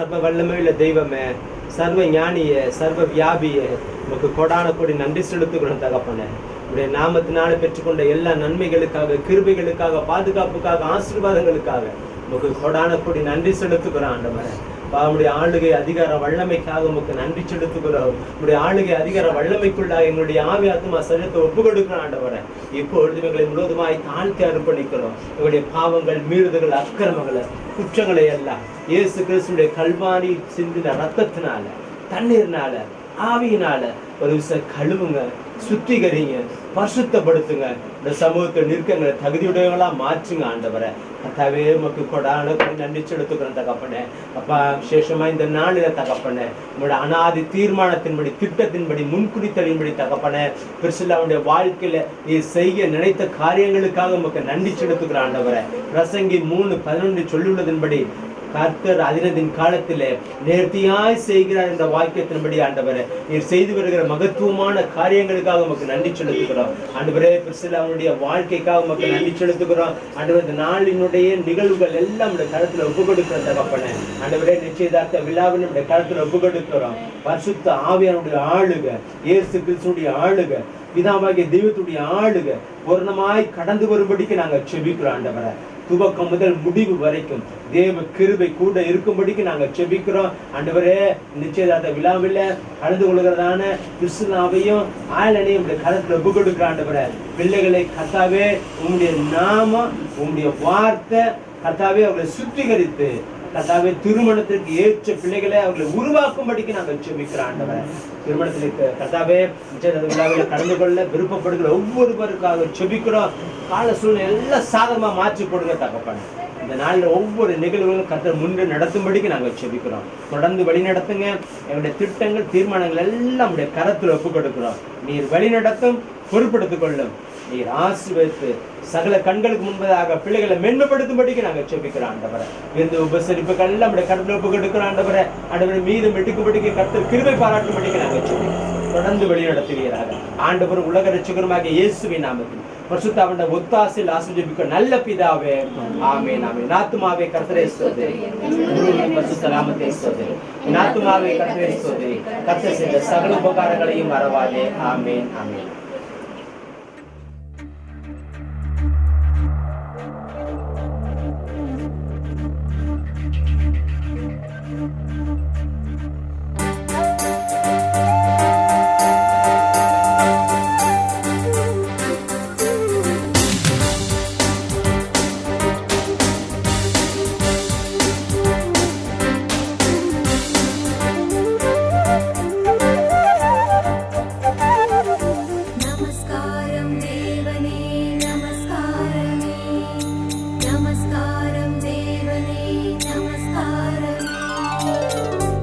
சர்வ வல்லமையுள்ள தெய்வமே, சர்வ ஞானியே, சர்வ வியாபியே, உமக்கு கொடான கொடி நன்றி செலுத்துகிறோம் தகப்பனே. உடைய நாமத்தினால பெற்றுக்கொண்ட எல்லா நன்மைகளுக்காக, கிருபைகளுக்காக, பாதுகாப்புக்காக, ஆசீர்வாதங்களுக்காக உமக்கு கொடான கொடி நன்றி செலுத்துகிறோம் ஆண்டவரே. உடைய ஆளுகை அதிகார வல்லமைக்காக உமக்கு நன்றி செலுத்துகிறோம். உடைய ஆளுகை அதிகார வல்லமைக்குள்ளாக எங்களுடைய ஆவி ஆத்மா சரீரத்தை ஒப்பு கொடுக்கிறோம் ஆண்டவரே. இப்பொழுது எங்களை முழுவதுமாய் தாழ்த்தி அர்ப்பணிக்கிறோம். எங்களுடைய பாவங்கள், மீறுதல்கள், அக்கிரமங்களை, குற்றங்களை எல்லாம் இயேசு கிறிஸ்துடைய கல்வாரி சிந்தின ரத்தத்தினால, தண்ணீர்னால, ஆவியினால ஒரு விஷயம் கழுவுங்க, சுத்திகரிங்க, பரிசுத்தப்படுத்துங்க. இந்த சமூகத்தை நிற்கங்களை தகுதியுடையவங்களா மாற்றுங்க ஆண்டவரை. கர்த்தாவே உமக்கு கொடான நன்றி செலுத்துக்கிறோம் தகப்பனே. அப்பா விசேஷமா இந்த நாளில தகப்பனே, உங்களோட அனாதி தீர்மானத்தின்படி, திட்டத்தின்படி, முன்குறித்தலின்படி தகப்பனே, பிரிசில்லாவுடைய வாழ்க்கையில நீ செய்ய நினைத்த காரியங்களுக்காக உமக்கு நன்றி செலுத்துகிற ஆண்டவரை. பிரசங்கி 3:11 சொல்லுள்ளதன்படி கர்த்தர் அதினதின் காலத்திலே நேர்த்தியாய் செய்கிறார் என்ற வாக்கியத்தின்படி ஆண்டவரே, நீர் செய்து வருகிற மகத்துவமான காரியங்களுக்காக உமக்கு நன்றி செலுத்துகிறோம் ஆண்டவரே. பிரிசில்லாவுடைய வாழ்க்கைக்காக உமக்கு நன்றி செலுத்துகிறோம் ஆண்டவரே. இந்த நாளினுடைய நிகழ்வுகள் எல்லாம் நம்முடைய கருத்துல ஒப்பு கொடுக்கிறோம் தகப்பனே ஆண்டவரே. நிச்சயதார்த்த விழாவை நம்முடைய கருத்துல ஒப்பு கொடுக்கிறோம். பரிசுத்த ஆவியானுடைய ஆளுக, இயேசு கிறிஸ்துடைய ஆளுக, பிதாவாகிய தெய்வத்துடைய ஆளுக பூர்ணமாய் கடந்து வரும்படிக்கு நாங்க செபிக்கிறோம் ஆண்டவரே. துவக்கம் முதல் முடிவு வரைக்கும் தேவ கிருபை கூட இருக்கும்படிக்கு நாங்க செபிக்கிறோம் ஆண்டவரே. நிச்சயதார்த்த விழாவில் கலந்து கொள்கிறதான கிறிஸ்துவையும் ஆயனையும் கருத்துல ஒப்பு கொடுக்கிற ஆண்டவரே. பிள்ளைகளை கர்த்தாவே உம்முடைய நாமம், உம்முடைய வார்த்தை கர்த்தாவே அவர்களை சுத்திகரித்து கர்த்தாவே திருமணத்திற்கு ஏற்ற பிள்ளைகளை அவர்களை உருவாக்கும்படிக்கு நாங்கள் செபிக்கிறோம் ஆண்டவரே. திருமணத்திற்கு கர்த்தாவே விழாவில் கலந்து கொள்ள விருப்பப்படுகிற ஒவ்வொருவருக்காக செபிக்கிறோம். கால சூழ்நிலை எல்லாம் சாதகமா மாற்றி கொடுங்க தகப்பனே. இந்த நாளில் ஒவ்வொரு நிகழ்வுகளும் கர்த்தர் முன்பு நடத்தும்படிக்கு நாங்கள் செபிக்கிறோம். தொடர்ந்து வழி நடத்துங்க. எங்களுடைய திட்டங்கள், தீர்மானங்கள் எல்லாம் நம்முடைய கரத்தில் ஒப்பு கொடுக்கிறோம். நீர் வழி நடத்தும், பொறுப்படுத்திக் கொள்ளும். நீர் ஆசீர்வதித்து சகல கண்களுக்கு முன்பதாக பிள்ளைகளை மேன்மைப்படுத்தும்படிக்கு நாங்கள் செபிக்கிறோம் ஆண்டவரே. இந்த உபசரிப்புகள் எல்லாம் நம்முடைய கருத்துல ஒப்பு கொடுக்கிறோம் ஆண்டவரே. ஆண்டவரை மீதம் எடுக்கும்படிக்கு கர்த்தர் கிருபை பாராட்டும்படிக்கு நாங்கள் செபிக்கிறோம். தொடர்ந்து வழி நடத்துவீராக ஆண்டவர். உலக ரட்சகருமாகிய இயேசுவின் நாமத்தில் பரிசுத்தாவின் ஒத்தாசையில் ஆசீர்வதிக்க நல்ல பிதாவே, ஆமென் ஆமென். ஆத்துமாவே கர்த்தரை ஸ்தோத்திரி, பரிசுத்த நாமத்தை ஸ்தோத்திரி. ஆத்துமாவே கர்த்தரை ஸ்தோத்திரி, கர்த்தர் செய்த சகல உபகாரங்களையும் மறவாதே. ஆமென் ஆமென்.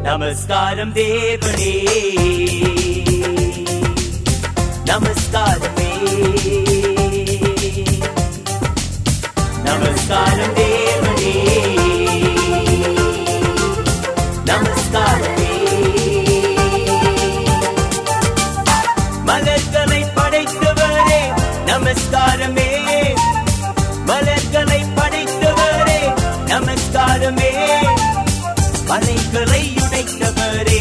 நமஸ்காரம் தேவனே, நமஸ்காரமே, நமஸ்காரம் தேவனே, நமஸ்காரமே. மலர்களை படைத்தவரே நமஸ்காரமே, மலர்களை படைத்தவரே நமஸ்காரமே, மலைகளை உடைத்தவரே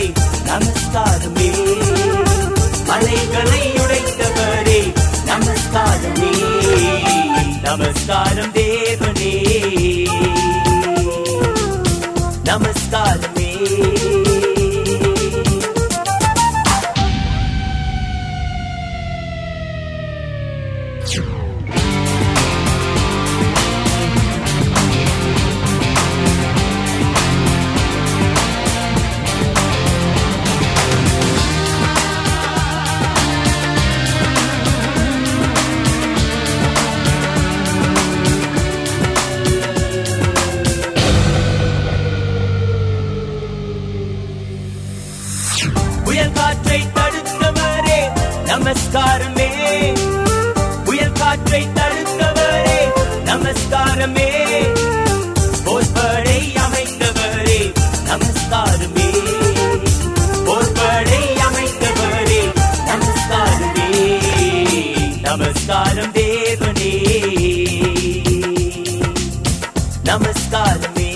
நமஸ்காரமே, மலைகளை உடைத்தவரே நமஸ்காரமே. நமஸ்காரம் தேவனே, நமஸ்காரமே. நமஸ்காரமே, புயல் காற்றை தடுத்தவரே நமஸ்காரமே, போர்படை அமைத்தவரே நமஸ்காரமே, போர்படை அமைத்தவரே நமஸ்காரமே. நமஸ்காரம் தேவனே, நமஸ்காரமே.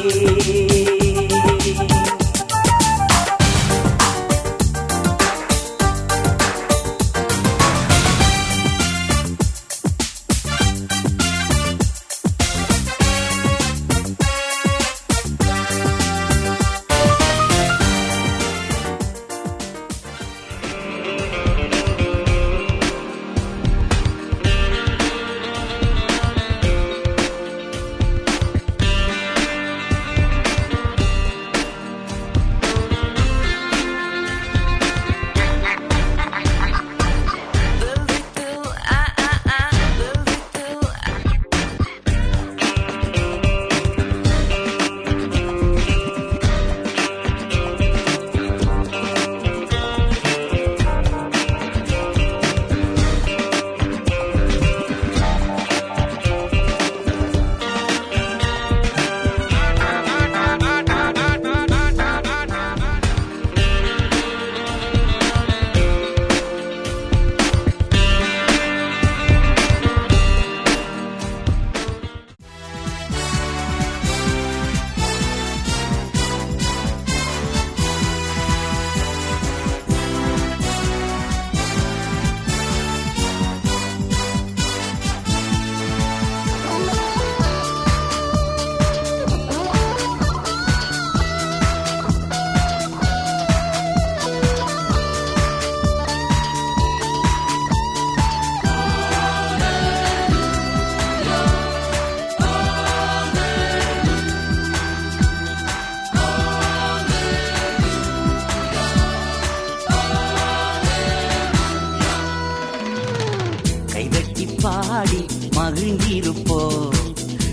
மகிழ்ந்திருப்போம்.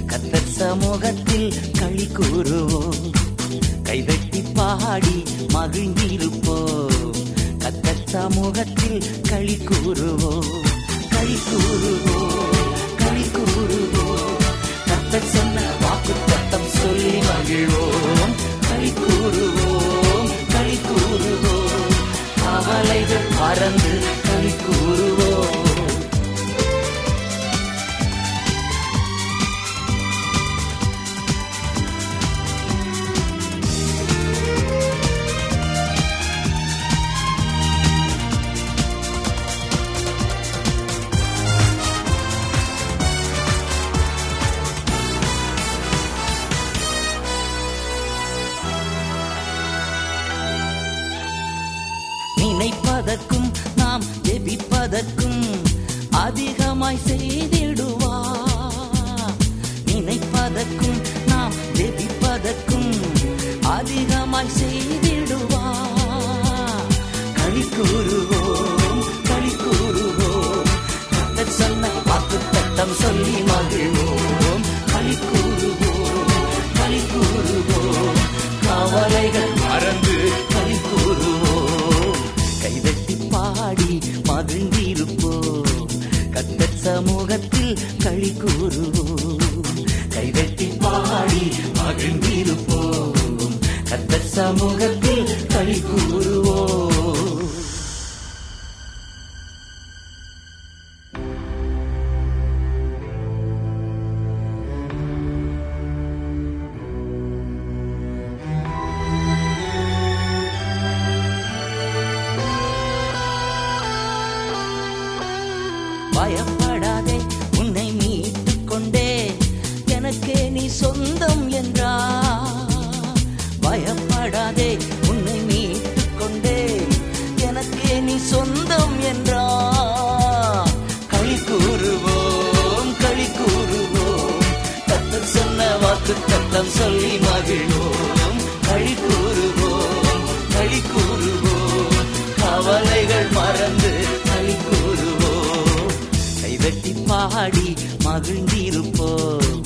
கர்த்தர் சமூகத்தில் களி கூறுவோம். கைதட்டி பாடி மகிழ்ந்திருப்போம். கர்த்தர் சமூகத்தில் களி கூறுவோம். களி கூறுவோம், களி கூறுவோம். கர்த்தர் சொன்ன வாக்குத்தத்தம் சொல்லி மகிழ்வோம். களி கூறுவோம், களி கூறுவோம். கவலைகள் மறந்து களி கூறுவோம். நினைப்பதற்கும் நாம் ஜெபிப்பதற்கும் அதிகமாய் செய்திடுவார். நினைப்பதற்கும் நாம் ஜெபிப்பதற்கும் அதிகமாய் செய்திடுவார். களி கூறுவோம், களி கூறுவோம். கர்த்தர் சொன்ன வாக்குத்தத்தம் சொல்லி மகிழ்வோம். களி கூறுவோம், களி கூறுவோம். கவலைகள் மறந்து களி கூறுவோம். கைதட்டி பாடி மகிழ்ந்திருப்போம். கர்த்தர் சமூகத்தில் களி கூறுவோம். கைதட்டி பாடி மகிழ்ந்திருப்போம். கர்த்தர் சமூகத்தில் களி கூறுவோம். பயப்படாதே, உன்னை மீட்டுக் கொண்டே எனக்கே நீ சொந்தம் என்றார். பயப்படாதே, உன்னை மீட்டுக் கொண்டே எனக்கே நீ சொந்தம் என்றார். களி கூறுவோம், களி கூறுவோம். கர்த்தர் சொன்ன வாக்குத்தத்தம் சொல்லி மகிழ்வோம். களி கூறுவோம், களி கூறுவோம். கவலைகள் மறந்து களி கூறுவோம். கைதட்டி பாடி மகிழ்ந்திருப்போம்.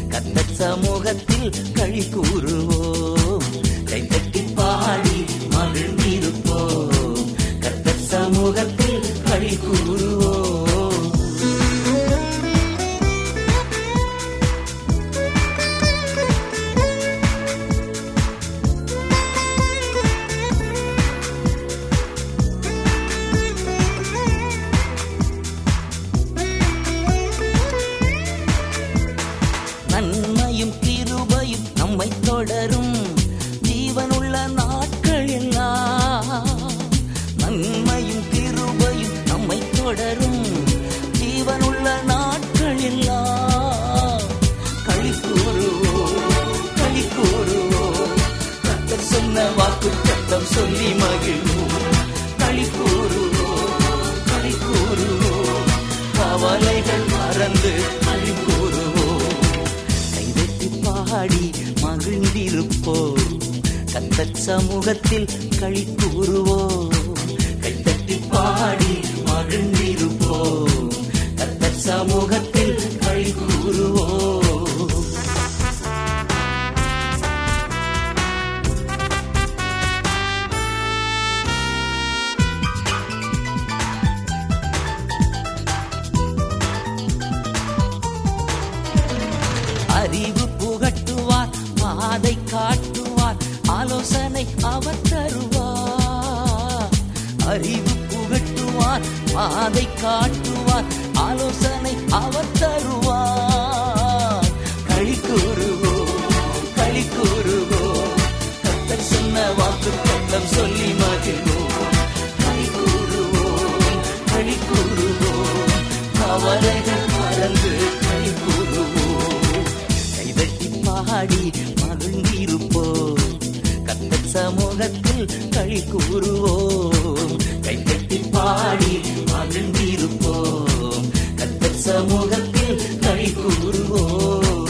கர்த்தர் சமூகத்தில் களி கூறுவோம். கைதட்டி பாடி மகிழ்ந்திருப்போம். கர்த்தர் சமூகத்தில் களி கூறுவோம். நன்மையும் கிருபையும் நம்மை தொடரும் ஜீவனுள்ள நாட்கள் எல்லாம். நன்மையும் கிருபையும் நம்மை தொடரும் ஜீவனுள்ள நாட்கள் எல்லாம். களி கூறுவோம், களி கூறுவோம். கர்த்தர் சொன்ன வாக்குத்தத்தம் சொல்லி மகிழ்வோம். களி கூறுவோம், களி கூறுவோம். கவலைகள் மறந்து களி கூறுவோம். பாடி மகிழ்ந்திருப்போம். கர்த்தர் சமூகத்தில் களி கூறுவோம். கைத்தட்டி பாடி மகிழ்ந்திருப்போம். கர்த்தர் சமூகத்தில் களி கூறுவோம். அறிவு புகட்டுவார், பாதை காட்டுவார், ஆலோசனை அவர் தருவார். அறிவு புகட்டுவார், பாதை காட்டுவார், ஆலோசனை அவர் தருவார். களி கூறுவோம், களி கூறுவோம். கர்த்தர் சொன்ன வாக்குத்தத்தம் சொல்லி மகிழ்வோம். களி கூறுவோம், களி கூறுவோம். கவலைகள் மறந்து களி கூறுவோம். கைதட்டி பாடி மகிழ்ந்திருப்போம். கர்த்தர் சமூகத்தில் களி கூறுவோம். கைதட்டி பாடி மகிழ்ந்திருப்போம். கர்த்தர் சமூகத்தில் களி கூறுவோம்.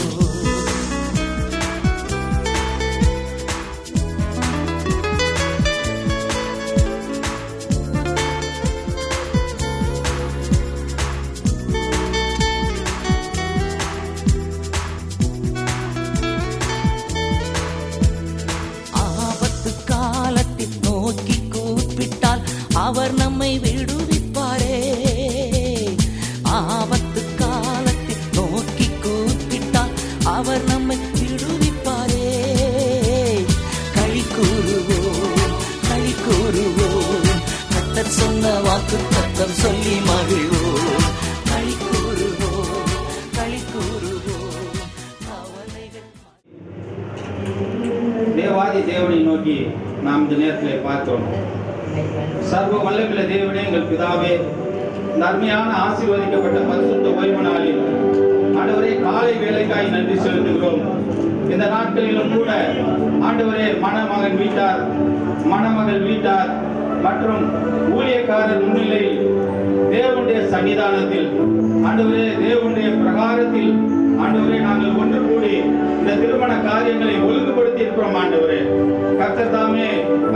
தேவாதி தேவனை நோக்கி நாம் இந்த நேரத்திலே பார்த்தோம். சர்வ வல்லமையுள்ள தேவனே, எங்கள் பிதாவே, இந்த அருமையான ஆசீர்வதிக்கப்பட்ட பரிசுத்த ஓய்வு நாளில் ஆண்டவரே காலை வேலைக்காய் நன்றி செலுத்துகிறோம். இந்த நாட்களிலும் கூட ஆண்டவரே மணமகன் வீட்டார், மணமகள் வீட்டார் மற்றும் ஊழியக்காரர் முன்னிலையில் தேவனுடைய சன்னிதானத்தில் ஆண்டவரே தேவனுடைய பிரகாரத்தில் ஆண்டவரே நாங்கள் ஒன்று கூடி இந்த திருமண காரியங்களை ஒழுங்குபடுத்தி இருக்கிறோம். ஆண்டவரே கர்த்தர் தாமே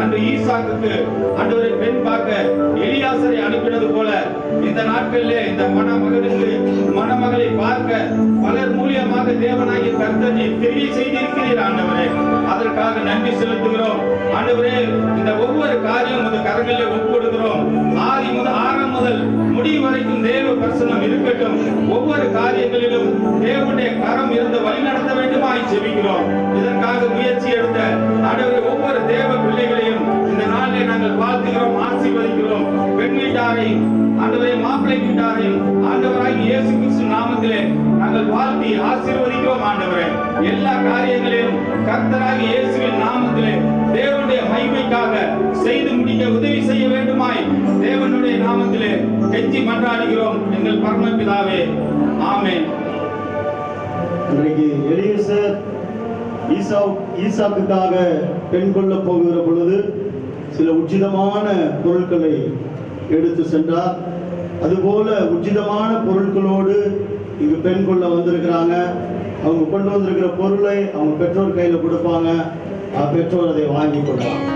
அன்று ஈசாக்குக்கு ஆண்டவரை பெண் பார்க்க எலியாசரை அனுப்பினது போல இந்த நாட்களிலே இந்த மணமகனுக்கு மணமகளை பார்க்க பலர் மூலியமாக தேவனாகிய கர்த்தர் தெரிய செய்திருக்கிறீர். ஆண்டவரே அதற்காக நன்றி செலுத்துகிறோம். ஆண்டவரே இந்த ஒவ்வொரு காரியம் உங்கள் கரங்களிலே ஒப்புக்கொடுக்கிறோம். ஆரம்பம் முதல் முடிவு வரைக்கும் தேவ பிரசன்னம் இருக்கட்டும். ஒவ்வொரு காரியங்களிலும் தேவனுடைய கரம் இருந்து வழிநடத்த வேண்டுமாய் ஜெபிக்கிறோம். இதற்காக முயற்சி எடுத்த ஆண்டவரே ஒவ்வொரு தேவ பிள்ளைகளையும் இந்த நாளிலே நாங்கள் வாழ்த்துகிறோம், ஆசீர்வதிக்கிறோம். பெண் வீட்டாரையும் ஆண்டவரே மாப்பிள்ளை வீட்டாரையும் ஆண்டவராகிய இயேசு கிறிஸ்து நாமத்திலே நாங்கள் வாழ்த்தி ஆசீர்வதிக்கிறோம். ஆண்டவரே எல்லா காரியங்களையும் கர்த்தராகிய இயேசுவின் நாமத்திலே தேவனுடைய மகிமைக்காக செய்து முடிக்க உதவி செய்ய வேண்டுமாய் தேவனுடைய நாமத்திலே கெஞ்சி மன்றாடுகிறோம் எங்கள் பரமபிதாவே, ஆமென். இன்றைக்கு எலியேசர் ஈசாக்குக்காக பெண் கொள்ள போகிற பொழுது சில உச்சிதமான பொருட்களை எடுத்து சென்றார். அதுபோல உச்சிதமான பொருட்களோடு இங்கு பெண் கொள்ள வந்திருக்கிறாங்க. அவங்க கொண்டு வந்திருக்கிற பொருளை அவங்க பெற்றோர் கையில் கொடுப்பாங்க. பெற்றோர் அதை வாங்கி கொடுப்பாங்க.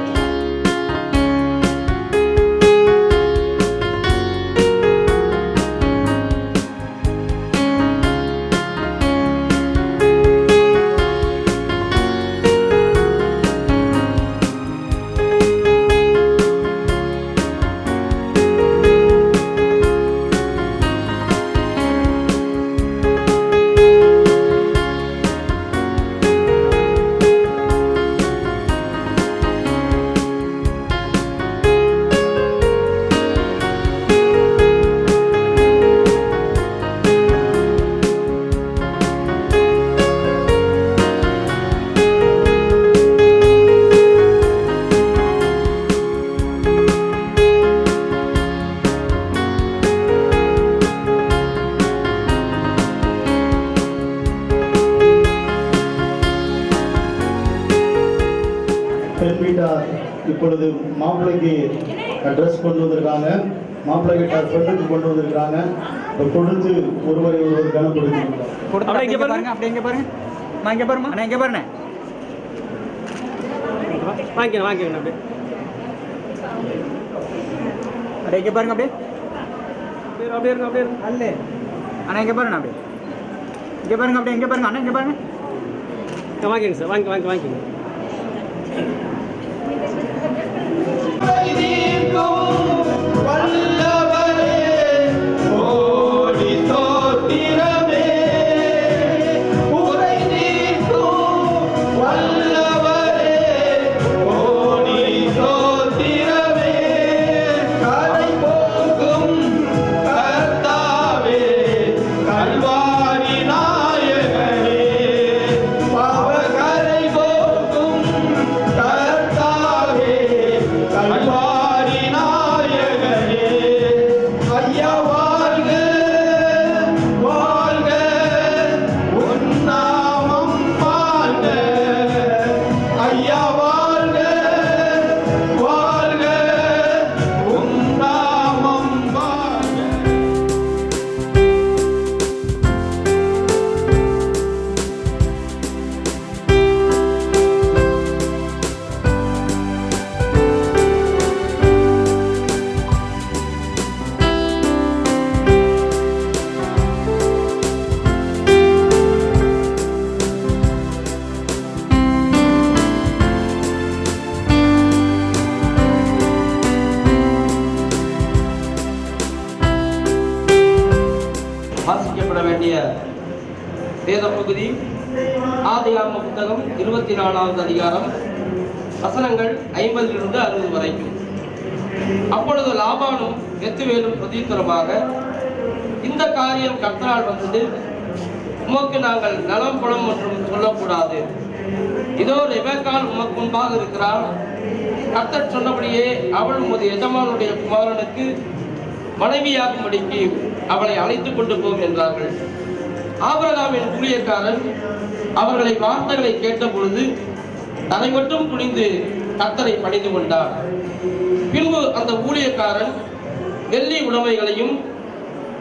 பெண் வீட்டார் இப்பொழுது மாப்பிள்ளைக்கு ட்ரெஸ் கொண்டு வந்திருக்காங்க. மாப்பிள்ளை வீட்டார் பெண்ணுக்கு கொண்டு வந்திருக்காங்க. கொடுத்து ஒருவரை ஒருவர் கனப்படுத்தி பாருங்க. அப்படியே இங்கே பாருங்க. நான் இங்கே பாருமா, நான் இங்கே பாருங்க. வாங்கிக்கணும் அப்படியே அப்படியே இங்கே பாருங்க. அப்படியே இருங்க அல்ல அண்ணா இங்கே பாருங்க. அப்படியே இங்கே பாருங்க. அப்படியே இங்கே பாருங்க. அண்ணா இங்கே பாருங்க. வாங்கிங்க சார், வாங்கிக்கோங்க. வாசிக்கப்பட வேண்டிய வேத பகுதி ஆதியாகம புத்தகம் 24வது அதிகாரம் வசனங்கள் 50 60 வரைக்கும். அப்பொழுது லாபானும் பெத்துவேலும் பிரதியுத்தரமாக, இந்த காரியம் கர்த்தரால் வந்தது, உமக்கு நாங்கள் நலம் புலம் ஒன்றும் சொல்லக்கூடாது. இதோ ரெபெக்காள் உமக்கு முன்பாக இருக்கிறாள். கர்த்தர் சொன்னபடியே அவள் உமது எஜமானுடைய குமாரனுக்கு மனைவியாகும்படிக்கு அவளை அழைத்துக் கொண்டு போம் என்றார்கள். ஆபிரகாமின் ஊழியக்காரன் அவர்களை வார்த்தைகளை கேட்ட பொழுது தலை மட்டும் குனிந்து கர்த்தரை பணிந்து கொண்டார். பின்பு அந்த ஊழியக்காரன் வெள்ளி உடைமைகளையும்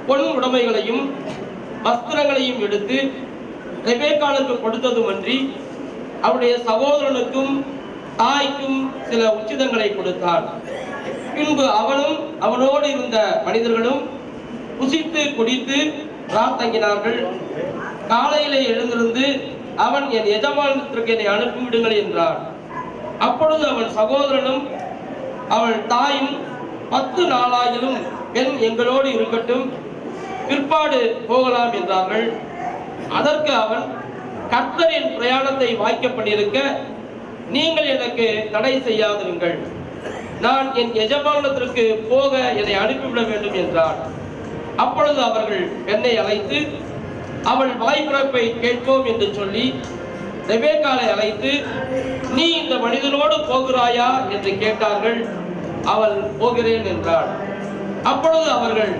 பொன் உடைமைகளையும் வஸ்திரங்களையும் எடுத்து ரெபெக்காளுக்கு கொடுத்ததுமன்றி அவருடைய சகோதரனுக்கும் தாய்க்கும் சில உச்சிதங்களை கொடுத்தான். பின்பு அவனும் அவனோடு இருந்த மனிதர்களும் புசித்து குடித்து ராத்தங்கினார்கள். காலையிலே எழுந்திருந்து அவன் என் எஜமானத்திற்கு என்னை அனுப்பிவிடுங்கள் என்றான். அப்பொழுது அவன் சகோதரனும் அவள் தாயும் 10 நாளாயிலும் பெண் எங்களோடு இருக்கட்டும், பிற்பாடு போகலாம் என்றார்கள். அதற்கு அவன், கர்த்தரின் பிரயாணத்தை வாய்க்கப்பட்டிருக்க நீங்கள் எனக்கு தடை செய்யாதிருங்கள், நான் என் எஜமானத்திற்கு போக என்னை அனுப்பிவிட வேண்டும் என்றார். அப்பொழுது அவர்கள் பெண்ணை அழைத்து அவள் வாய்ப்பிறப்பை கேட்போம் என்று சொல்லி ரெபெக்காளை அழைத்து, நீ இந்த மனிதனோடு போகிறாயா என்று கேட்டார்கள். அவள் போகிறேன் என்றாள். அப்பொழுது அவர்கள்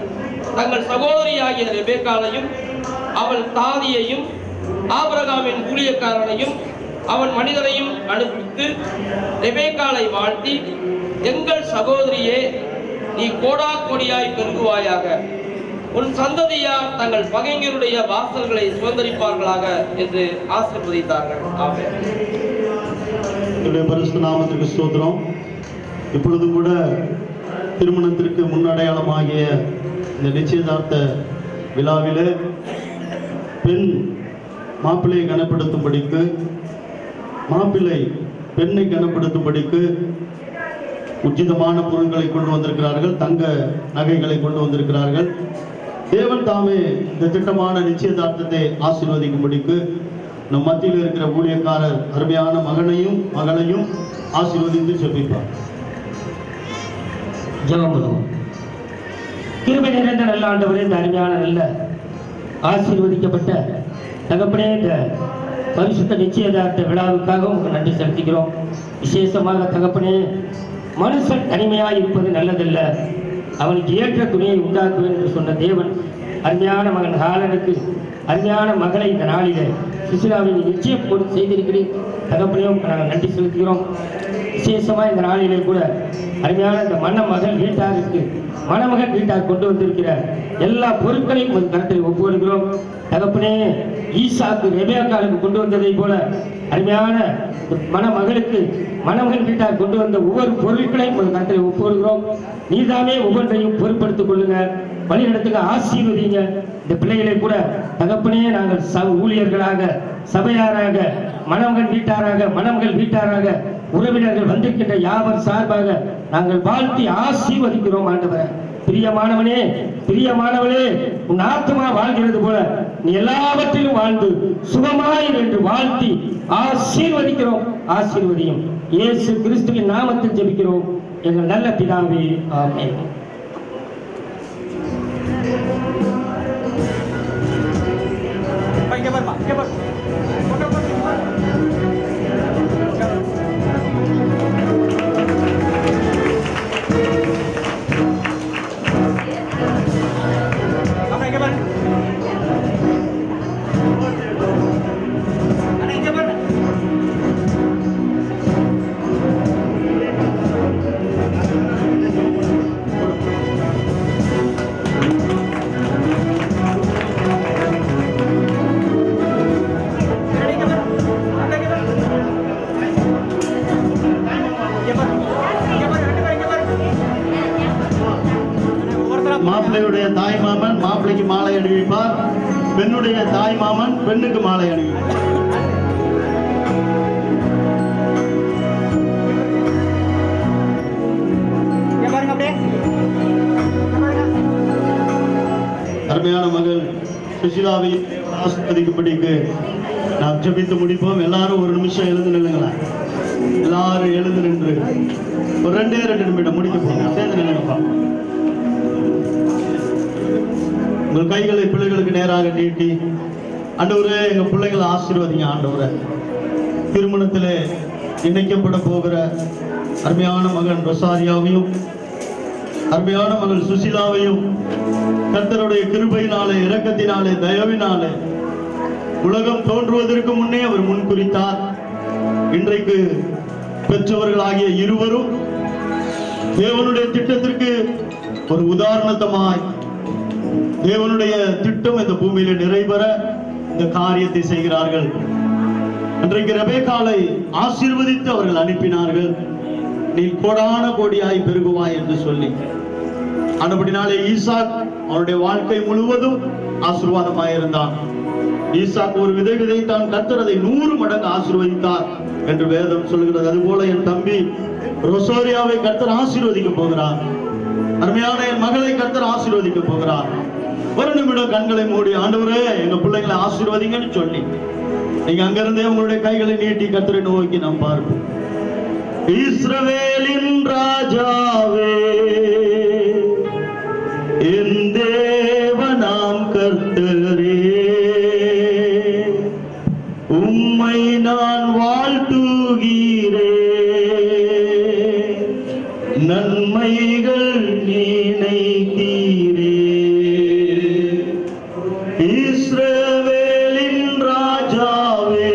தங்கள் சகோதரியாகிய ரெபெக்காளையும் அவள் தாதியையும் ஆபிரகாமின் ஊழியக்காரனையும் அவன் மனிதரையும் அனுப்பித்து ரெபெக்காளை வாழ்த்தி, எங்கள் சகோதரியே, நீ கோடா கோடியாய் பெருகுவாயாக, உன் சந்ததியார் தங்கள் பகைஞருடைய வாசல்களை சுதந்திரிப்பார்களாக என்று ஆசீர்வதித்தார்கள். ஆமென். என்னுடைய பரிசுத்த நாமத்துக்கு ஸ்தோத்திரம். இப்பொழுதும் கூட திருமணத்திற்கு முன்னடையாளமாகிய இந்த நிச்சயதார்த்த விழாவிலே பெண் மாப்பிள்ளையை கனப்படுத்தும்படிக்கு, மாப்பிள்ளை பெண்ணை கனப்படுத்தும்படிக்கு உச்சிதமான பொருட்களை கொண்டு வந்திருக்கிறார்கள். தங்க நகைகளை கொண்டு வந்திருக்கிறார்கள். தேவன் தாமே இந்த திட்டமான நிச்சயதார்த்தத்தை ஆசீர்வதிக்கும்படிக்கு நம் மத்தியில் இருக்கிற ஊழியக்காரர் அருமையான மகனையும் மகளையும் ஆசீர்வதித்து ஜெபிப்பார். ஜெபம் பண்ணுவோம். கிருபை நிறைந்த நல்ல ஆண்டவரே, இந்த அருமையான நல்ல ஆசீர்வதிக்கப்பட்ட தகப்பனே, இந்த பரிசுத்த நிச்சயதார்த்த விழாவுக்காக உங்களுக்கு நன்றி செலுத்துகிறோம். விசேஷமாக தகப்பனே, மனுஷன் தனிமையாக இருப்பது நல்லதல்ல, அவனுக்கு ஏற்ற துணையை உண்டாக்குவேன் என்று சொன்ன தேவன் அருமையான மகன் ஹாலனுக்கு அருமையான மகளை இந்த நாளில் சுசிலாவின் நிச்சயம் போட்டு செய்திருக்கிறேன். தகப்பனையும் நாங்கள் நன்றி செலுத்துகிறோம். விசேஷமாக இந்த நாளிலே கூட அருமையான இந்த மணமகள் வீட்டாருக்கு மணமகன் வீட்டார் கொண்டு வந்திருக்கிற எல்லா பொருட்களையும் ஒரு கருத்தில் ஒப்புவருகிறோம். தகப்பனே, ஈசாக்கு ரெபெக்காளுக்கு கொண்டு வந்ததை போல அருமையான மணமகளுக்கு மணமகன் வீட்டார் கொண்டு வந்த ஒவ்வொரு பொருட்களையும் ஒரு கருத்தில் ஒப்புவருகிறோம். நீதாமே ஒவ்வொன்றையும் பொருட்படுத்திக் கொள்ளுங்க, வழிநடத்துங்க, ஆசீர்வதிங்க. இந்த பிள்ளைகளை கூட தகப்பனே, நாங்கள் ஊழியர்களாக, சபையாராக, மணமகன் வீட்டாராக, மணமகள் வீட்டாராக, உறவினர்கள் வந்திருக்கின்ற யாவர் சார்பாக நாங்கள் வாழ்த்தி ஆசீர்வதிக்கிறோம். ஆண்டவரே, பிரியமானவனே, பிரியமானவனே, உன் ஆத்மா வாழ்கிறது போல நீ எல்லாவற்றிலும் வாழ்ந்து சுகமாயிரு என்று வாழ்த்தி ஆசீர்வதிக்கிறோம். ஆசீர்வதியும் இயேசு கிறிஸ்துவின் நாமத்தில் ஜெபிக்கிறோம் எங்கள் நல்ல பிதாவே, ஆமென். மாப்பிள்ளையுடைய தாய் மாமன் மாப்பிள்ளைக்கு மாலை அணிவிப்பார். பெண்ணுடைய தாய் மாமன் பெண்ணுக்கு மாலை அணிவிப்பார். அருமையான மகள் சுசிலாவை ஆசீர்வதிக்கும்படிக்கு நாம் ஜெபித்து முடிப்போம். எல்லாரும் ஒரு நிமிஷம் எழுந்து நில்லுங்களா. எல்லாரும் எழுந்து நின்று ஒரு 2 நிமிடம் முடிக்க போங்க. சேர்ந்து நில்லுங்கப்பா. உங்கள் கைகளை பிள்ளைகளுக்கு நேராக நீட்டி, ஆண்டவரே, எங்க பிள்ளைகளை ஆசீர்வதிங்க. ஆண்டவரே, திருமணத்திலே இணைக்கப்பட போகிற அருமையான மகன் ரொசாரியாவையும் அருமையான மகள் சுசிலாவையும் கர்த்தருடைய கிருபையினாலே, இரக்கத்தினாலே, தயவினாலே உலகம் தோன்றுவதற்கு முன்னே அவர் முன்குறித்தார். இன்றைக்கு பெற்றவர்களாகிய இருவரும் தேவனுடைய திட்டத்திற்கு ஒரு உதாரணத்தமாய் தேவனுடைய திட்டம் இந்த பூமியில நிறைவேற இந்த காரியத்தை செய்கிறார்கள். அன்றைக்கு ரெபெக்காளை ஆசீர்வதித்து அவர்கள் அனுப்பினார்கள். நீ கோடான கோடியாய் பெருகுவாய் என்று சொல்லி. ஆனபடினாலே ஈசாக் அவருடைய வாழ்க்கை முழுவதும் ஆசீர்வாதமாயிருந்தான். ஈசாக் ஒரு விதை விதைத்தான், கர்த்தர் அதை 100 மடங்கு ஆசீர்வதித்தார் என்று வேதம் சொல்கிறது. அதுபோல என் தம்பி ரொசாரியாவை கர்த்தர் ஆசீர்வதிக்க போகிறார். அருமையான என் மகளை கர்த்தர் ஆசீர்வதிக்க போகிறார். ஒரு நிமிடம் கண்களை மூடி, ஆண்டவரே எங்க பிள்ளைங்களை ஆசீர்வதிங்கன்னு சொல்லி நீங்க அங்கிருந்தே உங்களுடைய கைகளை நீட்டி கர்த்தரை நோக்கி நாம் பார்ப்போம். இஸ்ரவேலின் ராஜாவே, என் தேவனாம் கர்த்தரே, உம்மை நான் வாழ்த்துகிறேன். நன்மைகள் நினைக்கிறேன். இஸ்ரவேலின் ராஜாவே,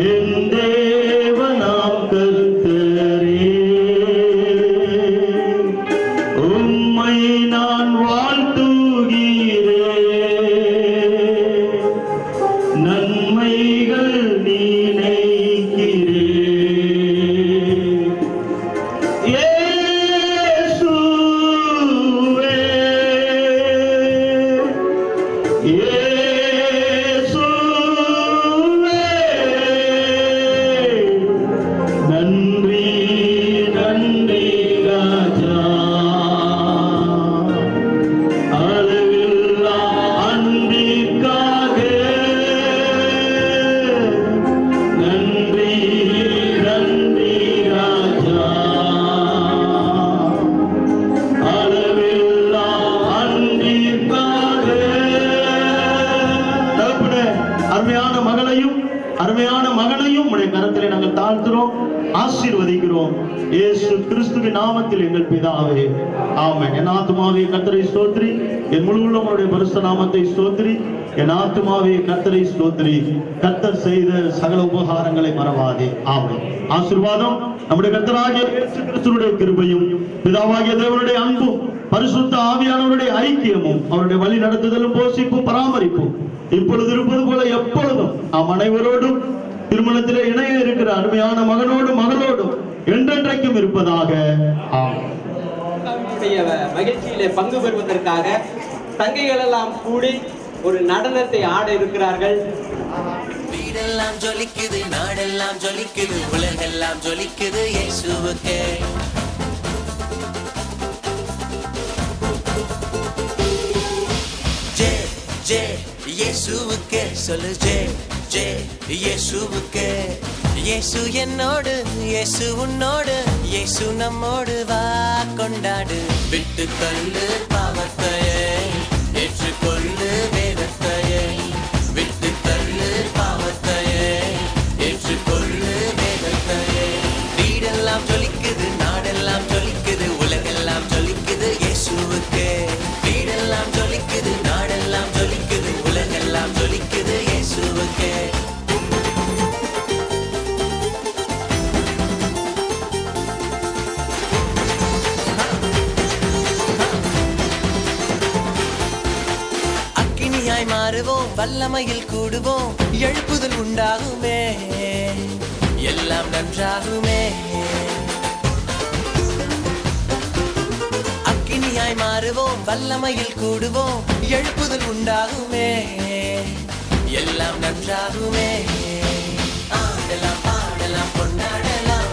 என் தேவனாம் கர்த்தரே, உம்மை நான் வாழ்த்துகிறேன். நன்மைகள் நினைக்கிறேன். அருமையான மகனையும் உடைய கரத்திலே நாங்கள் தாழ்த்துறோம், ஆசீர்வதிக்கிறோம். இயேசு கிறிஸ்துவின் நாமத்தில் எங்கள் பிதாவே, ஆமென். என் ஆத்துமாவே கர்த்தரை ஸ்தோத்திரி, என் முழு உள்ளமுடைய பரிசுத்த நாமத்தை ஸ்தோத்திரி. என் ஆத்துமாவே கர்த்தரை ஸ்தோத்திரி, கர்த்தர் செய்த சகல உபகாரங்களை மறவாதே. ஆமென். ஆசீர்வாதம் நம்முடைய கர்த்தராகிய இயேசு கிறிஸ்துவினுடைய கிருபையும், பிதாவாகிய தேவனுடைய அன்பும், பரிசுத்த ஆவியானவருடைய ஐக்கியமும், அவருடைய வழி நடத்துதலும், போஷிப்பும், பராமரிப்பும் இப்பொழுது இருப்பது போல எப்பொழுதும் நாம் அனைவரோடும் திருமணத்திலே இணைய இருக்கிற அருமையான மகனோடும் மகளோடும் என்றென்றைக்கும் இருப்பதாக. மகிழ்ச்சியிலே பங்கு பெறுவதற்காக தங்கைகள் எல்லாம் கூடி ஒரு நடனத்தை ஆட இருக்கிறார்கள். வீடெல்லாம் ஜொலிக்குது, நாடெல்லாம் ஜொலிக்குது, உலகெல்லாம் ஜொலிக்குது இயேசுவுக்கே. ஜே ஜே இயேசுவுக்கே சொல்லு, ஜே ஜே இயேசுவுக்கே. இயேசு என்னோடு, இயேசு உன்னோடு, இயேசு நம்மோடு, வா கொண்டாடு. விட்டு தள்ளு பாவத்தையே, ஏற்றுக்கொள்ளு வேதத்தையே. விட்டு தள்ளு பாவத்தையே, ஏற்றுக்கொள்ளு வேதத்தையே. வீடெல்லாம் ஜொலிக்குது, நாடெல்லாம் ஜொலிக்குது, உலகெல்லாம் ஜொலிக்குது இயேசுவுக்கே. வீடெல்லாம் ஜொலிக்குது, நாடெல்லாம் ஜொலிக்குது, உலகெல்லாம் ஜொலிக்குது இயேசுவுக்கே. அக்கினியாய் மாறுவோம், வல்லமையில் கூடுவோம், எழுப்புதல் உண்டாகுமே, எல்லாம் நன்றாகுமே. அக்கினியாய் மாறுவோம், வல்லமையில் கூடுவோம், எழுப்புதல் உண்டாகுமே, எல்லாம் நன்றாகுமே. ஆடலாம் பாடலாம் கொண்டாடலாம்,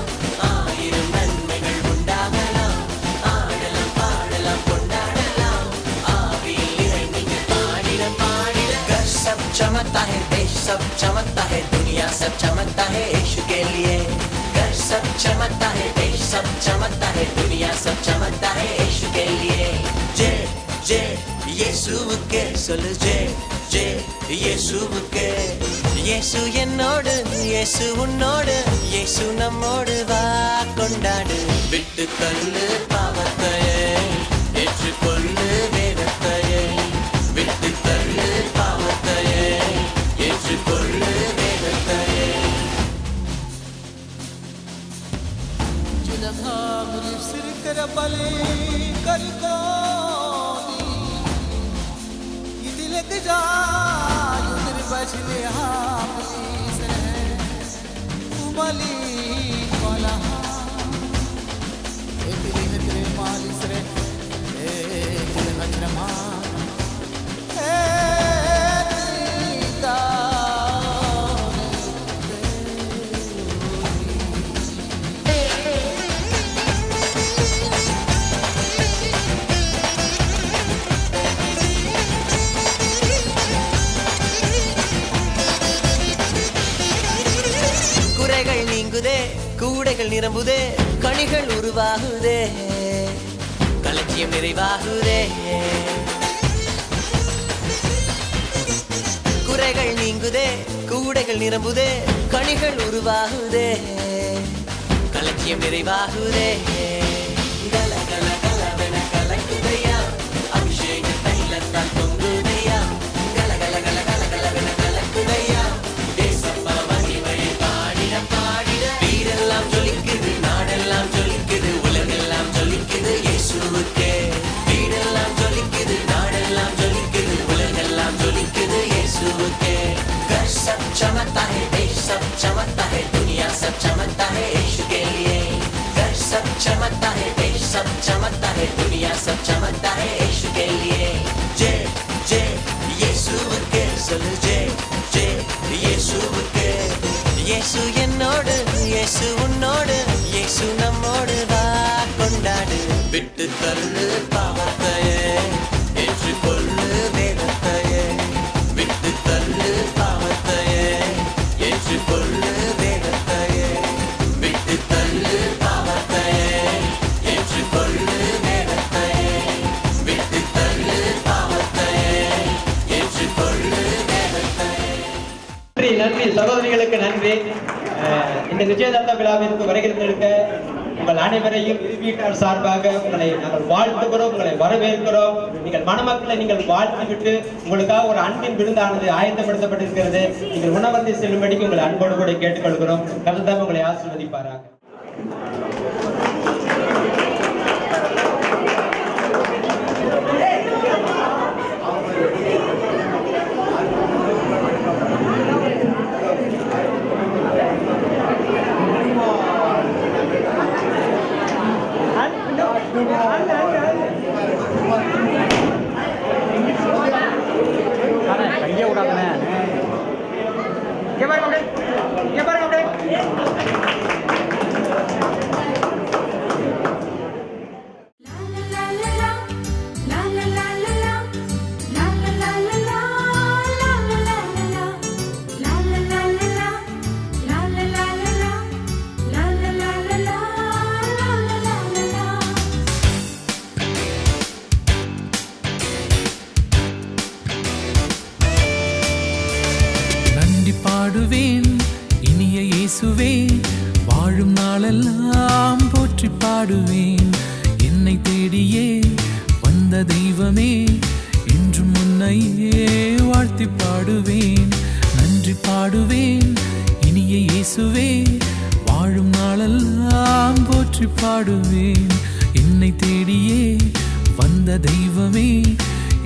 ஆயிரம் நன்மைகள் உண்டாகலாம். ஆடலாம் பாடலாம் கொண்டாடலாம், ஆவியில் நிறைந்து பாடிட பாடிட. घर सब चमकता है, देश सब चमकता है, दुनिया सब चमकता है यीशु के लिए. घर सब चमकता है, देश सब चमकता है, दुनिया सब चमकता है यीशु के लिए. जे जे இயேசுவுக்கே சொல்லு, ஜே ஜே இயேசுவுக்கே. இயேசு என்னோடு, இயேசு உன்னோடு, இயேசு நம்மோடு, வா கொண்டாடு. விட்டு தள்ளு பாவத்தையே, ஏற்றுக்கொள்ளு வேதத்தையே. விட்டு தள்ளு பாவத்தையே, ஏற்றுக்கொள்ளு வேதத்தையே. குறைகள் நீங்குதே, கூடைகள் நிரம்புதே, கனிகள் உருவாகுதே, களஞ்சியம் நிறைவாகுதே. குறைகள் நீங்குதே, கூடைகள் நிரம்புதே, கனிகள் உருவாகுதே, களஞ்சியம் நிறைவாகுதே. கல கல கலவென கலக்குதையா, அபிஷேக தைலத்தால் பொங்குதையா. கல கல கல கல கலவென கலக்குதையா, தேசப்பா மகிமையை பாடிட பாடிட. வீரெல்லாம் ஜொலிக்குது, நாடெல்லாம் ஜொலிக்குது, உலகெல்லாம் ஜொலிக்குது இயேசுவுக்கே. வீடெல்லாம் ஜொலிக்குது, நாடெல்லாம் ஜொலிக்குது, உலகெல்லாம் ஜொலிக்குது இயேசுவுக்கே. घर सब चमकता है, देश सब चमकता है, दुनिया सब चमकता है यीशु के लिए. घर सब चमकता है, देश सब चमकता है, दुनिया सब चमकता है यीशु के लिए. जय जय இயேசுவுக்கே சொல்லு, ஜெய் ஜெய் இயேசுவுக்கே. இயேசு என்னோடு, இயேசு உன்னோடு, இயேசு நம்மோடு, வா கொண்டாடு. விட்டு தள்ளு பாவத்தையே, ஏற்றுக்கொள்ளு வேதத்தையே. விட்டு தள்ளு பாவத்தையே, ஏற்றுக்கொள்ளு வேதத்தையே. விட்டு தள்ளு பாவத்தையே, ஏற்றுக்கொள்ளு வேதத்தையே. விட்டு தள்ளு பாவத்தையே, ஏற்றுக்கொள்ளு வேதத்தையே. நன்றி நன்றி சகோதரிகளுக்கு நன்றி. இந்த நிச்சயதார்த்த விழாவிற்கு வருகிறதற்கு உங்கள் அனைவரையும் வீட்டார் சார்பாக உங்களை நாங்கள் வாழ்த்துகிறோம், உங்களை வரவேற்கிறோம். நீங்கள் மணமக்களை நீங்கள் வாழ்த்துவிட்டு உங்களுக்காக ஒரு அன்பின் விருந்தானது ஆயத்தப்படுத்தப்பட்டிருக்கிறது. நீங்கள் உணவந்தி செல்லும்படிக்கு உங்களை அன்போடு கூட கேட்டுக்கொள்கிறோம். கர்த்தர் உங்களை ஆசீர்வதிப்பாராக. கையை விடாதனே. இங்கே பாருங்க அப்படியே, இங்கே பாருங்க அப்படியே. பாடுவேன் இனிய இயேசுவே, வாழும் நாளெல்லாம் போற்றி பாடுவேன். என்னை தேடியே வந்த தெய்வமே, என்றும் உன்னையே வாழ்த்தி பாடுவேன். நன்றி பாடுவேன் இனிய இயேசுவே, வாழும் நாளெல்லாம் போற்றி பாடுவேன். என்னை தேடியே வந்த தெய்வமே,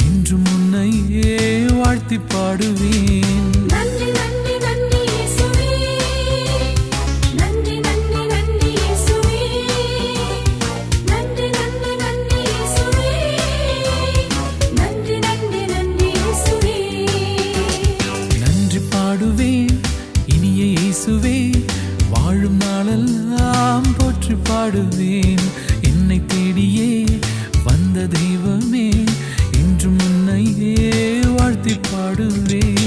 என்றும் உன்னையே வாழ்த்தி பாடுவேன். வாழும் நாளெல்லாம் போற்றி பாடுவேன். என்னை தேடியே வந்த தெய்வமே, என்றும் உன்னையே வாழ்த்தி பாடுவேன்.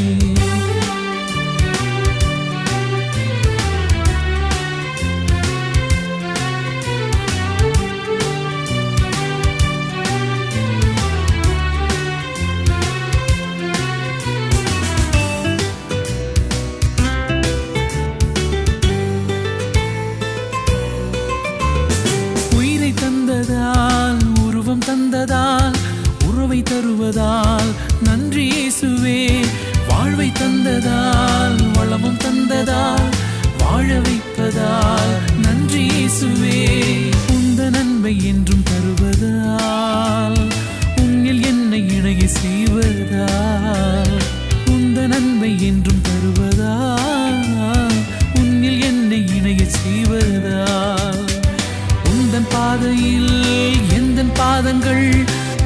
வாழ வைப்பதால் நன்றி இயேசுவே. உந்த நன்மை என்றும் தருவதால் உன்னில் என்னை இணைய செய்வதால் உந்த நன்மை என்றும் தருவதால் உன்னில் என்னை இணைய செய்வதால் உந்தன் பாதையில் எந்தன் பாதங்கள்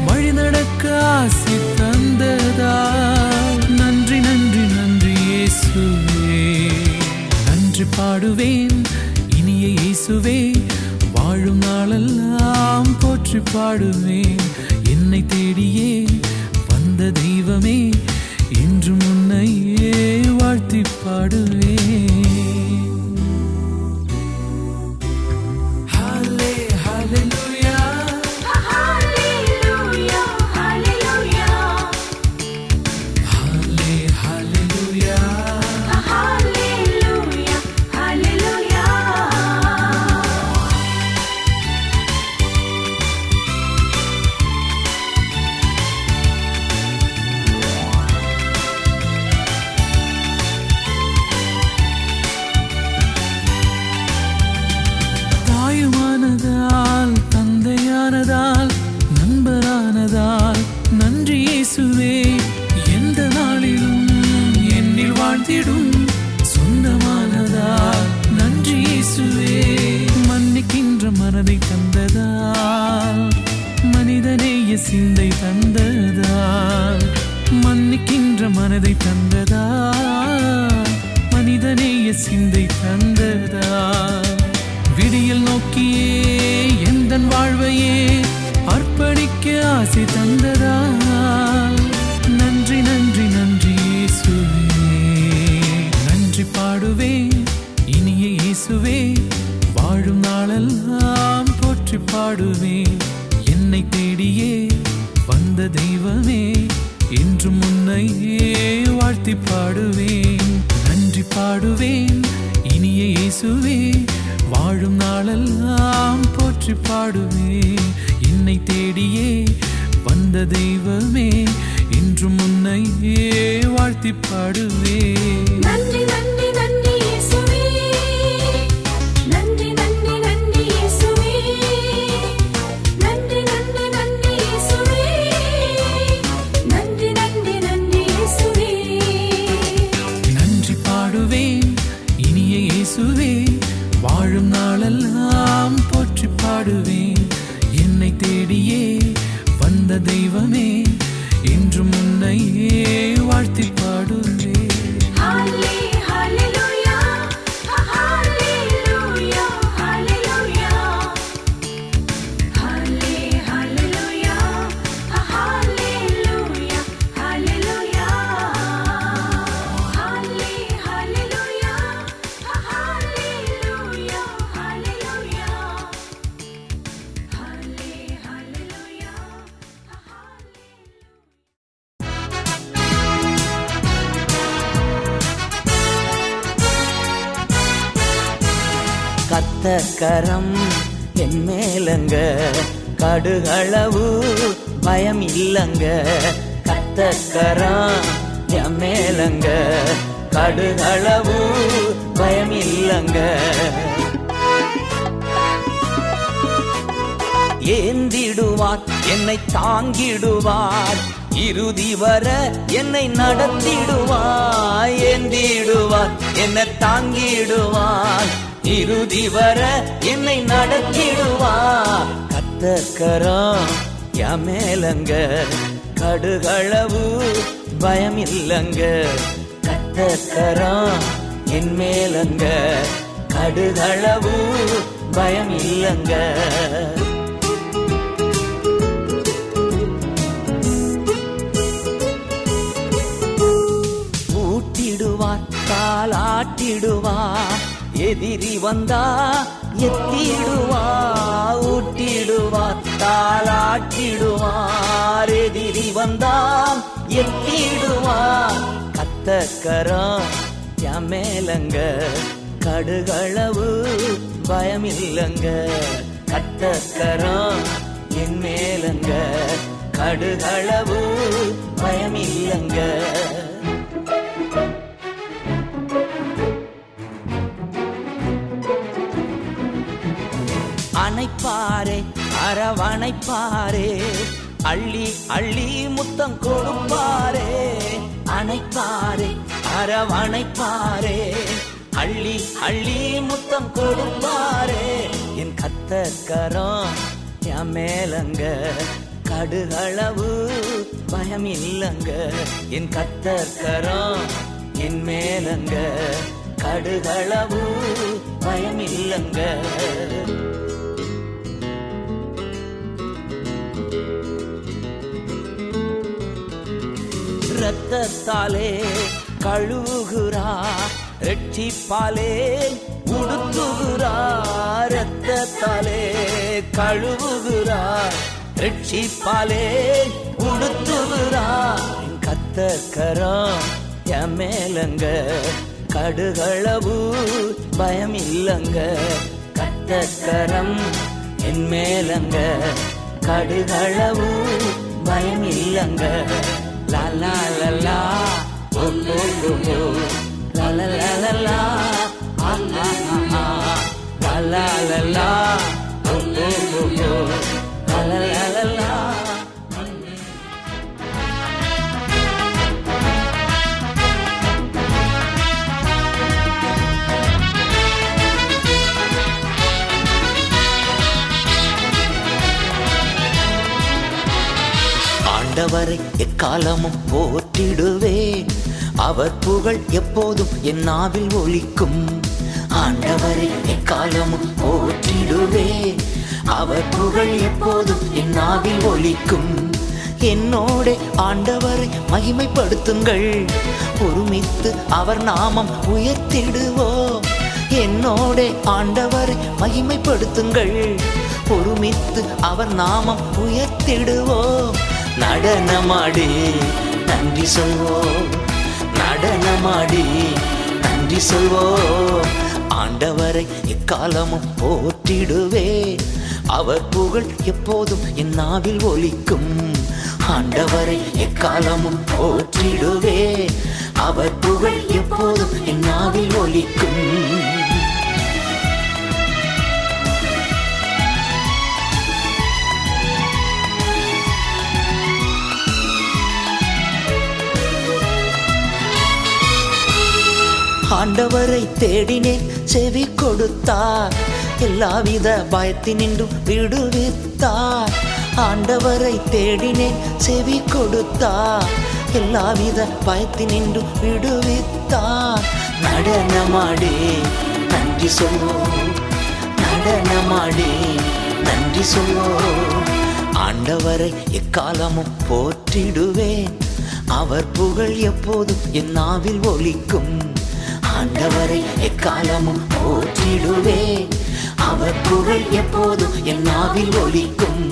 வழி நடக்க ஆசி தந்ததால் நன்றி நன்றி நன்றி இயேசுவே. நன்றி பாடுவேன் இனிய இயேசுவே. வாழும் நாளெல்லாம் போற்றி பாடுவேன். என்னை தேடியே வந்த தெய்வமே இன்று முன்னையே வாழ்த்தி பாடுவேன். தந்தையானதால் நண்பரானதால் நன்றி இயேசுவே. எந்த நாளிலும் என்னில் வாழ்ந்திடும் சொந்தமானதால் நன்றி இயேசுவே. மன்னிக்கின்ற மனதை தந்ததால் மனிதநேய சிந்தை தந்ததால் மன்னிக்கின்ற மனதை தந்ததால் மனிதநேய சிந்தை தந்ததால் விடியல் நோக்கியே எந்தன் வாழ்வையே அர்ப்பணிக்க ஆசை தந்ததால் நன்றி நன்றி நன்றி இயேசுவே. நன்றி பாடுவேன் இனிய இயேசுவே. வாழும் நாளெல்லாம் போற்றி பாடுவேன். என்னை தேடியே வந்த தெய்வமே இன்று முன்னையே வாழ்த்தி பாடுவேன். நன்றி பாடுவேன் இனிய இயேசுவே. வாழும் நாளெல்லாம் போற்றி பாடுவேன். என்னை தேடியே வந்த தெய்வமே இன்று முன்னையே வாழ்த்தி பாடுவேன். நன்றி நன்றி நன்றி இயேசுவே. நன்றி நன்றி நன்றி இயேசுவே. நன்றி நன்றி நன்றி இயேசுவே. நன்றி நன்றி நன்றி இயேசுவே. நன்றி பாடுவேன் இனிய இயேசுவே. வாழும் நாளெல்லாம் போற்றி பாடுவேன். என்னை தேடியே வந்த தெய்வமே இன்று முன்னையே வாழ்த்தி பாடுவேன். கத்தக்கரம் என் மேலங்க கடுகளவு பயம் இல்லங்க. கத்தக்கரம் என் மேலங்க கடுகளவு பயம் இல்லங்க. ஏந்திடுவார் என்னை தாங்கிடுவார். இறுதி வர என்னை நடத்திடுவார். ஏந்திடுவார் என்னை தாங்கிடுவார். இறுதி வர என்னை நடத்திடுவார். கத்தக்கரம் என் மேலங்க கடுகளவு பயம் இல்லங்க. கத்தக்கரம் என் மேலங்க கடுகளவு பயம் இல்லங்க. ஊட்டிடுவார் காலாட்டிடுவார். எதிரி வந்தா எத்திடுவார். ஊட்டிடுவார் தாளாட்டிடுவார். எதிரி வந்தா எத்திடுவார். கத்தக்கரம் என் மேலங்க கடுகளவு பயமில்லங்க. கத்தக்கரம் என் மேலங்க கடுகளவு பயமில்லங்க. அணைப்பாரே அரவணைப்பாரே அள்ளி அள்ளி முத்தம் கொடுப்பாரே அணைப்பாரே அரவணைப்பாரே அள்ளி அள்ளி முத்தம் கொடுப்பாரே என் கர்த்தர்கரம் என் மேலங்க கடுகளவு பயம் இல்லங்க என் கர்த்தர்கரம் என் மேலங்க கடுகளவு பயம் இல்லங்க ரத்தத்தாலே கழுவுகிறா ரட்சிப்பாலே உடுத்துகிறா ரத்தத்தாலே கழுவுகிறா ரட்சிப்பாலே உடுத்துகிறா என் கர்த்தர்கரம் என் மேலங்க கடுகளவு பயம் இல்லங்க கர்த்தர்கரம் என் மேலங்க கடுகளவு பயம் இல்லங்க லா லா லா லா ஓ ஓ ஓ ஓ லா லா லா லா லா ஆ ஆ ஆ லா லா லா லா ஓ ஓ ஓ ஓ லா லா லா லா லா ஆண்டவரை எக்காலமும் போற்றிடுவேன் அவர் புகழ் எப்போதும் என் நாவில் ஒலிக்கும் ஆண்டவரை எக்காலமும் போற்றிடுவேன் அவர் புகழ் எப்போதும் என் நாவில் ஒலிக்கும் என்னோட ஆண்டவரை மகிமைப்படுத்துங்கள் ஒருமித்து அவர் நாமம் உயர்த்திடுவோம் என்னோட ஆண்டவரை மகிமைப்படுத்துங்கள் ஒருமித்து அவர் நாமம் உயர்த்திடுவோம் நடனமாடி நன்றி சொல்வோம் நடனமாடி நன்றி சொல்வோம் ஆண்டவரை எக்காலமும் போற்றிடுவேன் அவர் புகழ் எப்போதும் என் நாவில் ஒலிக்கும் ஆண்டவரை எக்காலமும் போற்றிடுவேன் அவர் புகழ் எப்போதும் என் நாவில் ஒலிக்கும் ஆண்டவரை தேடினேன் செவி கொடுத்தார் எல்லாவித பயத்தினின்றும் விடுவித்தார் ஆண்டவரை தேடினேன் செவி கொடுத்தார் எல்லாவித பயத்தினின்றும் விடுவித்தார் நடனமாடி நன்றி சொல்வோம் நடனமாடி நன்றி சொல்வோம் ஆண்டவரை எக்காலமும் போற்றிடுவேன் அவர் புகழ் எப்போதும் என் நாவில் ஒலிக்கும் ஆண்டவரை எக்காலமும் போற்றிடுவேன் அவர் புகழ் எப்போதும் என் நாவில் ஒலிக்கும்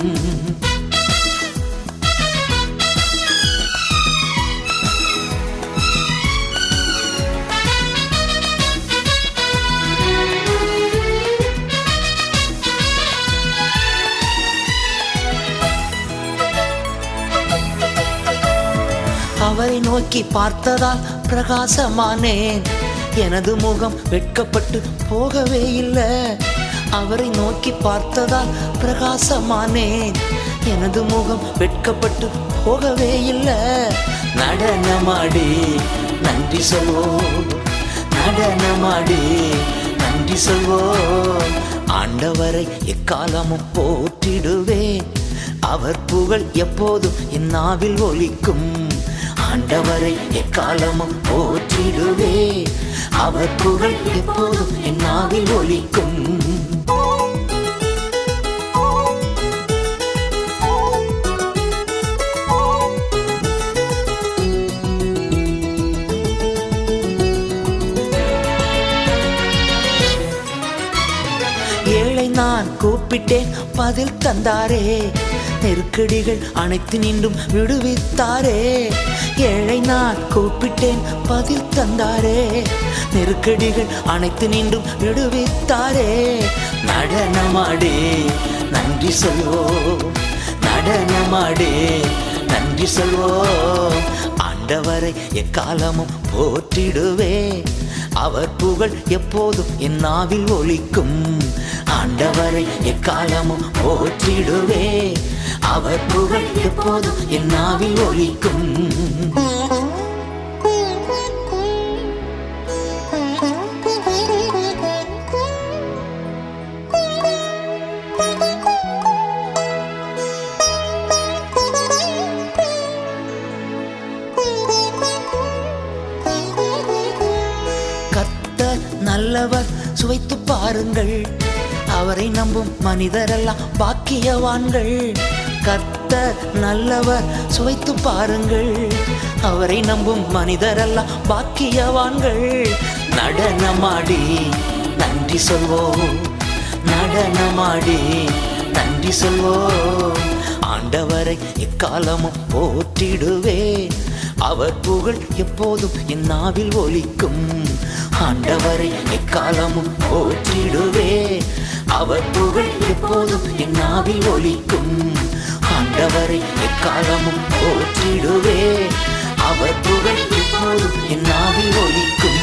அவரை நோக்கி பார்த்ததால் பிரகாசமானேன் எனது முகம் வெட்கப்பட்டு போகவே இல்லை அவரை நோக்கி பார்த்ததால் பிரகாசமானேன் எனது முகம் வெட்கப்பட்டு போகவே இல்லை நடனமாடி நன்றி சொல்வோம் நடனமாடி நன்றி சொல்வோம் ஆண்டவரை எக்காலமும் போற்றிடுவேன் அவர் புகழ் எப்போதும் என் நாவில் ஒலிக்கும் ஆண்டவரை எக்காலமும் போற்றிடுவேன் அவர் புகழ் எப்போதும் என் நாவில் ஒலிக்கும் ஏழை நான் கூப்பிட்டேன் பதில் தந்தாரே நெருக்கடிகள் அனைத்து நின்றும் விடுவித்தாரே ஏழை நான் கூப்பிட்டேன் பதில் தந்தாரே நெருக்கடிகள் அனைத்து நின்றும் விடுவித்தாரே நடனமாடி நன்றி சொல்வோம் நடனமாடி நன்றி சொல்வோம் ஆண்டவரை எக்காலமும் போற்றிடுவே, அவர் புகழ் எப்போதும் என் நாவில் ஒலிக்கும். ஆண்டவரை எக்காலமும் போற்றிடுவே, அவர் புகழ் எப்போதும் என் நாவில் ஒலிக்கும். கர்த்தர் நல்லவர், சுவைத்து பாருங்கள், அவரை நம்பும் மனிதரெல்லாம் பாக்கியவான்கள். கர்த்தர் நல்லவர், சுவைத்து பாருங்கள், அவரை நம்பும் மனிதரெல்லாம் பாக்கியவான்கள். நடனமாடி நன்றி சொல்வோம், நடனமாடி நன்றி சொல்வோம். ஆண்டவரை எக்காலமும் போற்றிடுவே, அவர் புகழ் எப்போதும் என் நாவில் ஒலிக்கும். ஆண்டவரை எக்காலமும் போற்றிடுவே, அவர் புகழ் எப்போதும் என் நாவில் ஒலிக்கும். ஆண்டவரை எக்காலமும் போற்றிடுவே, அவர் புகழ் எப்போதும் என் நாவில் ஒலிக்கும்.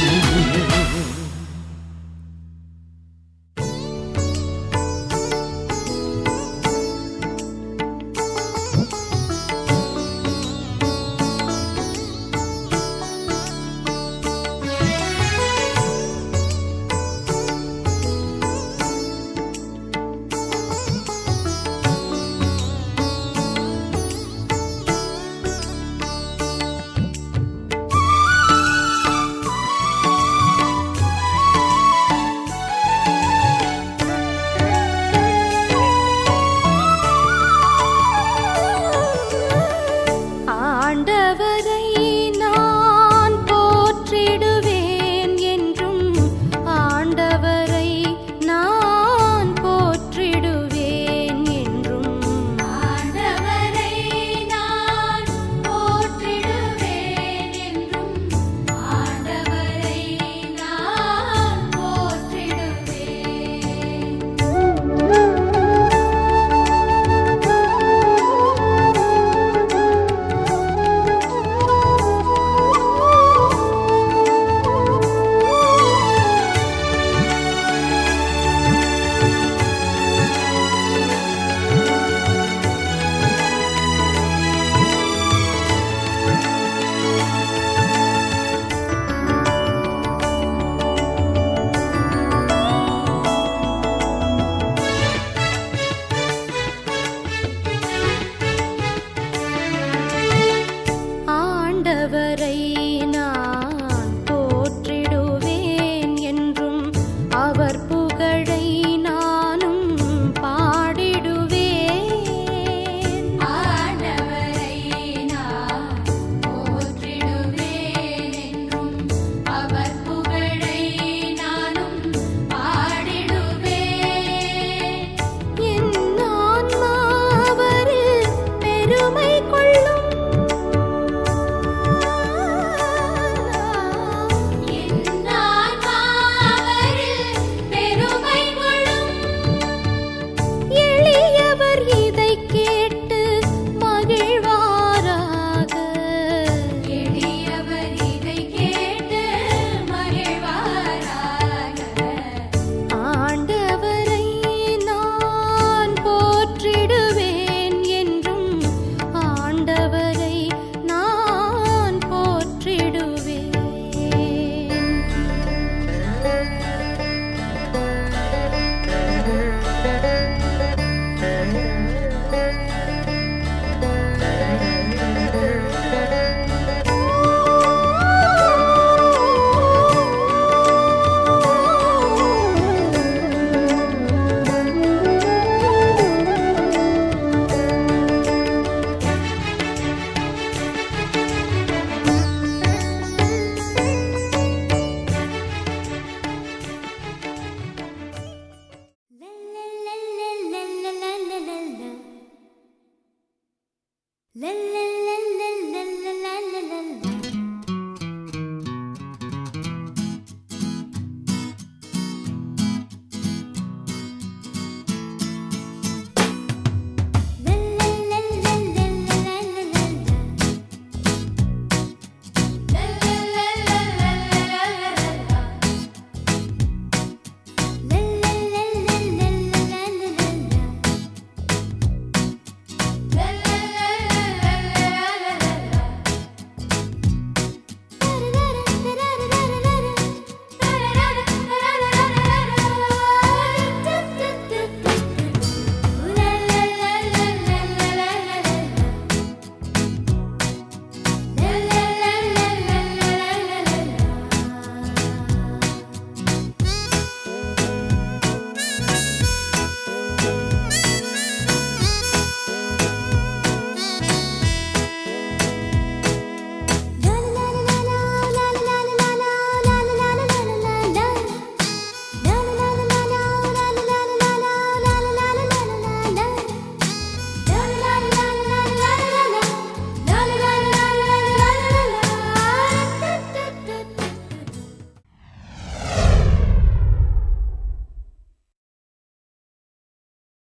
La la